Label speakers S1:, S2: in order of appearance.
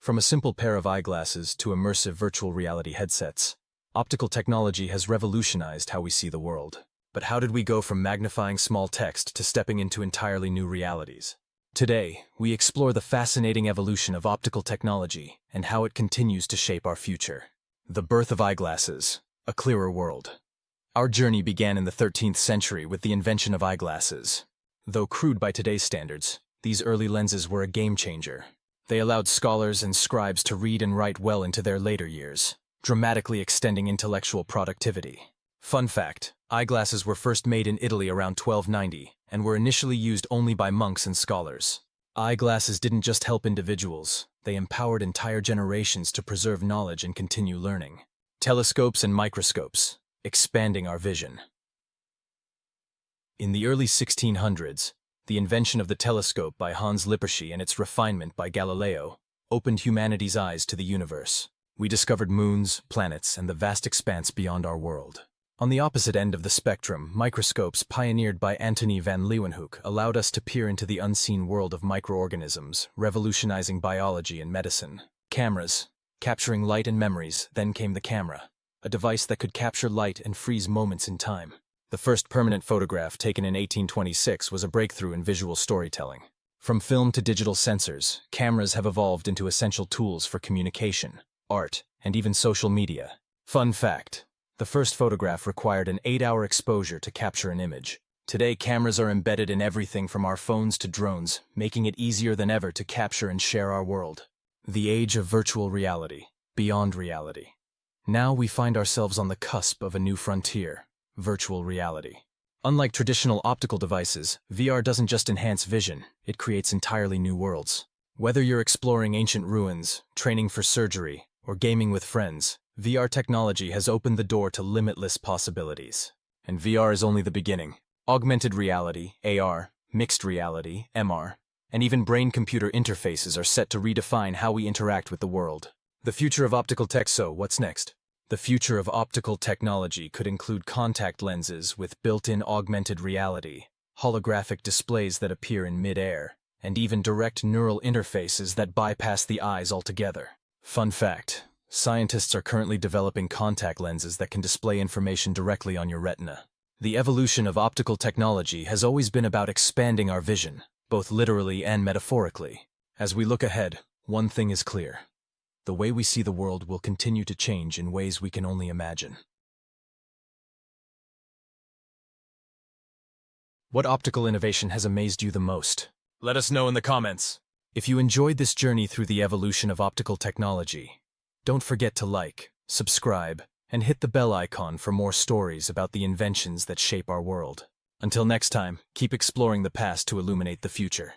S1: From a simple pair of eyeglasses to immersive virtual reality headsets, optical technology has revolutionized how we see the world. But how did we go from magnifying small text to stepping into entirely new realities? Today, we explore the fascinating evolution of optical technology and how it continues to shape our future. The birth of eyeglasses, a clearer world. Our journey began in the 13th century with the invention of eyeglasses. Though crude by today's standards, these early lenses were a game changer. They allowed scholars and scribes to read and write well into their later years, dramatically extending intellectual productivity. Fun fact, eyeglasses were first made in Italy around 1290 and were initially used only by monks and scholars. Eyeglasses didn't just help individuals, they empowered entire generations to preserve knowledge and continue learning. Telescopes and microscopes, expanding our vision. In the early 1600s, the invention of the telescope by Hans Lippershey and its refinement by Galileo opened humanity's eyes to the universe. We discovered moons, planets, and the vast expanse beyond our world. On the opposite end of the spectrum, microscopes pioneered by Antony van Leeuwenhoek allowed us to peer into the unseen world of microorganisms, revolutionizing biology and medicine. Cameras, capturing light and memories, then came the camera, a device that could capture light and freeze moments in time. The first permanent photograph, taken in 1826, was a breakthrough in visual storytelling. From film to digital sensors, cameras have evolved into essential tools for communication, art, and even social media. Fun fact, the first photograph required an 8-hour exposure to capture an image. Today, cameras are embedded in everything from our phones to drones, making it easier than ever to capture and share our world. The age of virtual reality, beyond reality. Now we find ourselves on the cusp of a new frontier. Virtual reality. Unlike traditional optical devices, VR doesn't just enhance vision, it creates entirely new worlds. Whether you're exploring ancient ruins, training for surgery, or gaming with friends, VR technology has opened the door to limitless possibilities. And VR is only the beginning. Augmented reality, AR, mixed reality, MR, and even brain-computer interfaces are set to redefine how we interact with the world. The future of optical tech. So, what's next? The future of optical technology could include contact lenses with built-in augmented reality, holographic displays that appear in mid-air, and even direct neural interfaces that bypass the eyes altogether. Fun fact, scientists are currently developing contact lenses that can display information directly on your retina. The evolution of optical technology has always been about expanding our vision, both literally and metaphorically. As we look ahead, one thing is clear. The way we see the world will continue to change in ways we can only imagine. What optical innovation has amazed you the most? Let us know in the comments. If you enjoyed this journey through the evolution of optical technology, don't forget to like, subscribe, and hit the bell icon for more stories about the inventions that shape our world. Until next time, keep exploring the past to illuminate the future.